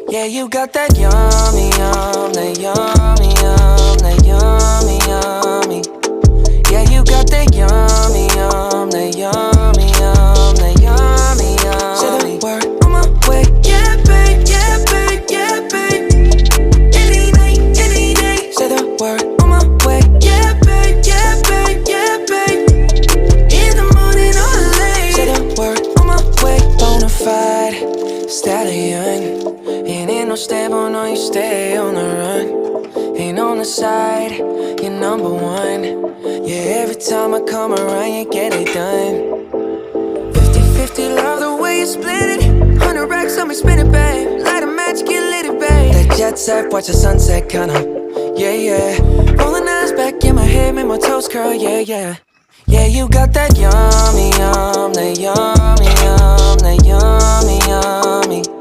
Yeah, you got that yummy, yum, that yummy, yum, that yummy, yummy. Yeah, you got that yummy, yum, that yummy, yum, that yummy, yummy. Say the word on my way. Yeah, babe, yeah, babe, yeah, babe. Any night, any day. Say the word on my way. Yeah, babe, yeah, babe, yeah, babe. In the morning or late. Say the word on my way. Bonafide stallion. Ain't no stable, no, you stay on the run. Ain't on the side, you're number one. Yeah, every time I come around, you get it done. 50-50, love the way you split it. 100 racks on me, spin it, babe. Light a match, get lit, it, babe. That jet set, watch the sunset, kinda. Yeah, yeah. Rolling eyes back in my head, make my toes curl, yeah, yeah. Yeah, you got that yummy, yum, that yummy, yum, that yummy, yummy.